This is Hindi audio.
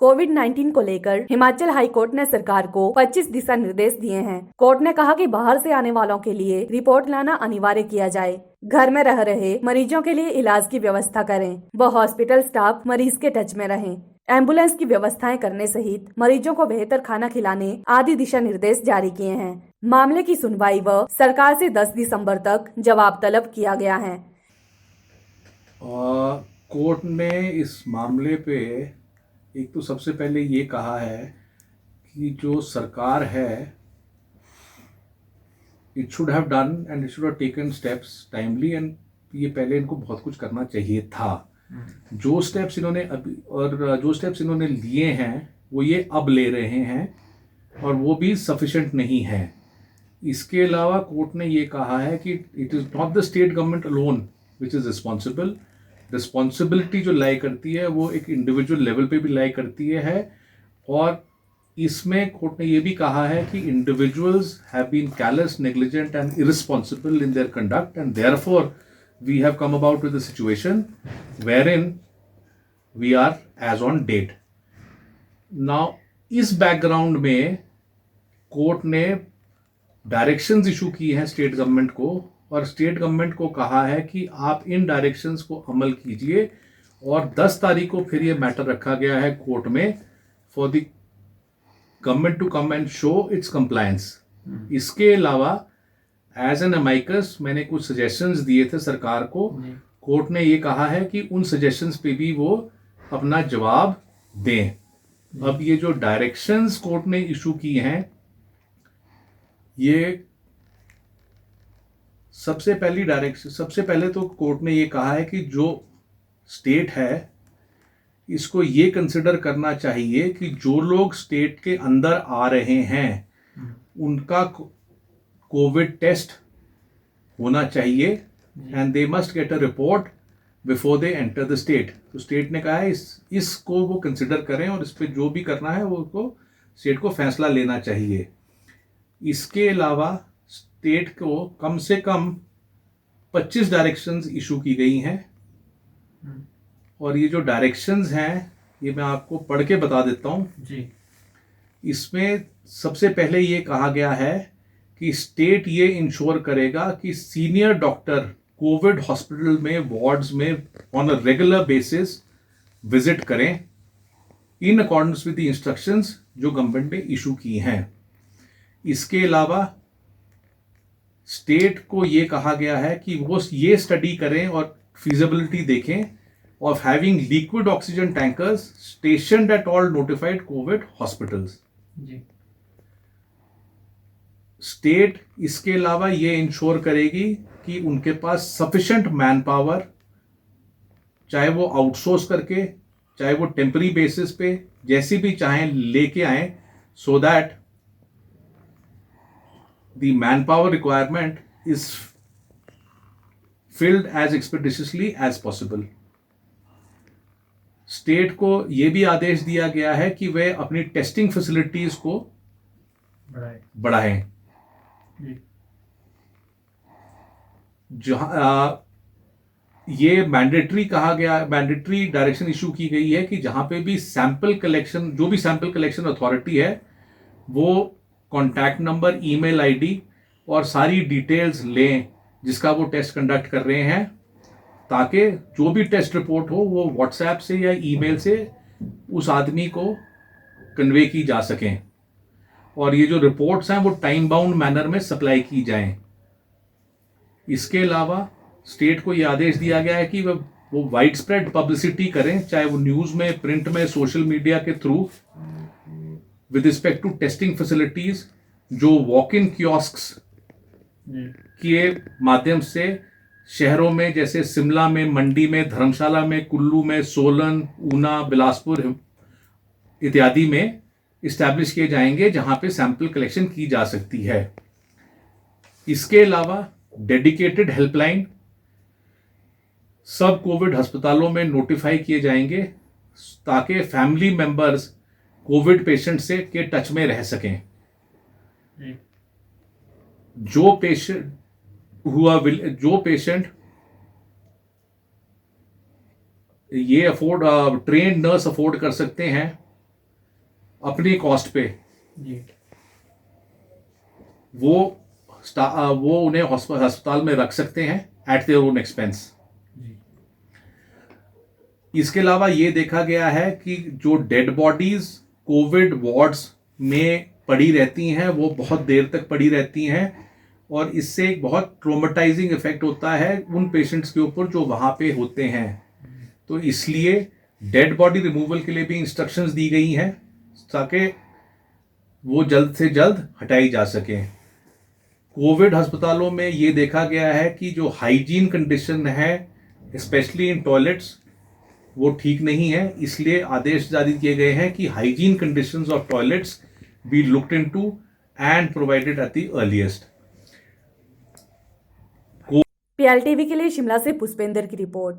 कोविड-19 को लेकर हिमाचल हाई कोर्ट ने सरकार को 25 दिशा निर्देश दिए हैं। कोर्ट ने कहा कि बाहर से आने वालों के लिए रिपोर्ट लाना अनिवार्य किया जाए, घर में रह रहे मरीजों के लिए इलाज की व्यवस्था करें व हॉस्पिटल स्टाफ मरीज के टच में रहें, एम्बुलेंस की व्यवस्थाएं करने सहित मरीजों को बेहतर खाना खिलाने आदि दिशा निर्देश जारी किए हैं। मामले की सुनवाई व सरकार से 10 दिसंबर तक जवाब तलब किया गया है। कोर्ट ने इस मामले पे एक तो सबसे पहले ये कहा है कि जो सरकार है it should have done and it should have taken steps timely and ये पहले इनको बहुत कुछ करना चाहिए था। जो स्टेप्स इन्होंने लिए हैं वो ये अब ले रहे हैं और वो भी सफिशिएंट नहीं है। इसके अलावा कोर्ट ने ये कहा है कि it is not the state government alone which is responsible. Responsibility जो लाई करती है वो एक इंडिविजुअल लेवल पे भी लाई करती है और इसमें कोर्ट ने ये भी कहा है कि individuals have been careless, negligent and irresponsible in their conduct and therefore we have come about with the situation wherein we are as on date. Now इस बैकग्राउंड में कोर्ट ने डायरेक्शंस इशू की हैं स्टेट गवर्नमेंट को और स्टेट गवर्नमेंट को कहा है कि आप इन डायरेक्शंस को अमल कीजिए और 10 तारीख को फिर ये मैटर रखा गया है कोर्ट में for the government to come and show its compliance. इसके अलावा एज एन अमाइकस मैंने कुछ सजेशंस दिए थे सरकार को। कोर्ट ने ये कहा है कि उन सजेशंस पे भी वो अपना जवाब दें। अब ये जो डायरेक्शंस कोर्ट ने इशू की हैं ये सबसे पहले तो कोर्ट ने ये कहा है कि जो स्टेट है इसको ये कंसिडर करना चाहिए कि जो लोग स्टेट के अंदर आ रहे हैं उनका कोविड टेस्ट होना चाहिए and they must get a report before they enter the state. तो स्टेट ने कहा है इसको वो कंसिडर करें और इस पर जो भी करना है वो स्टेट को फैसला लेना चाहिए। इसके अलावा स्टेट को कम से कम 25 डायरेक्शंस इशू की गई हैं और ये जो डायरेक्शंस हैं ये मैं आपको पढ़ के बता देता हूँ जी। इसमें सबसे पहले ये कहा गया है कि स्टेट ये इंश्योर करेगा कि सीनियर डॉक्टर कोविड हॉस्पिटल में वार्ड्स में on a regular basis visit करें in accordance with the instructions जो गवर्नमेंट ने इशू की हैं। इसके अलावा स्टेट को ये कहा गया है कि वो ये स्टडी करें और फिजिबिलिटी देखें of having liquid oxygen tankers stationed at all notified COVID hospitals. State इसके अलावा ये इंश्योर करेगी कि उनके पास सफिशिएंट मैन पावर, चाहे वो आउटसोर्स करके चाहे वो टेम्पररी बेसिस पे जैसी भी चाहें लेके आए so that the manpower requirement is filled as expeditiously as possible. State को यह भी आदेश दिया गया है कि वे अपनी टेस्टिंग फैसिलिटीज को बढ़ाएं। जहां ये मैंडेटरी डायरेक्शन इशू की गई है कि जहां पे भी सैंपल कलेक्शन जो भी सैंपल कलेक्शन अथॉरिटी है वो कॉन्टैक्ट नंबर, ईमेल आईडी और सारी डिटेल्स लें जिसका वो टेस्ट कंडक्ट कर रहे हैं ताकि जो भी टेस्ट रिपोर्ट हो वो व्हाट्सएप से या ईमेल से उस आदमी को कन्वे की जा सकें और ये जो रिपोर्ट्स हैं वो टाइम बाउंड मैनर में सप्लाई की जाएं। इसके अलावा स्टेट को ये आदेश दिया गया है कि वो वाइड स्प्रेड पब्लिसिटी करें, चाहे वो न्यूज़ में, प्रिंट में, सोशल मीडिया के through with respect to testing facilities. जो वॉक इन कियोस्क्स के माध्यम से शहरों में जैसे शिमला में, मंडी में, धर्मशाला में, कुल्लू में, सोलन, ऊना, बिलासपुर इत्यादि में इस्टेब्लिश किए जाएंगे जहां पे सैंपल कलेक्शन की जा सकती है। इसके अलावा डेडिकेटेड हेल्पलाइन सब कोविड अस्पतालों में नोटिफाई किए जाएंगे ताकि फैमिली मेंबर्स कोविड पेशेंट से के टच में रह सकें। जो पेशेंट ये ट्रेन्ड नर्स अफोर्ड कर सकते हैं अपनी कॉस्ट पे जी वो उन्हें अस्पताल में रख सकते हैं एट देयर ओन एक्सपेंस। जी इसके अलावा ये देखा गया है कि जो डेड बॉडीज कोविड वार्ड्स में पड़ी रहती हैं वो बहुत देर तक पड़ी रहती हैं और इससे एक बहुत ट्रोमेटाइजिंग इफेक्ट होता है उन पेशेंट्स के ऊपर जो वहाँ पे होते हैं। तो इसलिए डेड बॉडी रिमूवल के लिए भी इंस्ट्रक्शंस दी गई हैं ताकि वो जल्द से जल्द हटाई जा सके। कोविड अस्पतालों में ये देखा गया है कि जो हाइजीन कंडीशन है स्पेशली इन टॉयलेट्स वो ठीक नहीं है, इसलिए आदेश जारी किए गए हैं कि hygiene conditions of toilets B looked into and provided at the earliest. PLTV के लिए शिमला से पुष्पेंद्र की रिपोर्ट।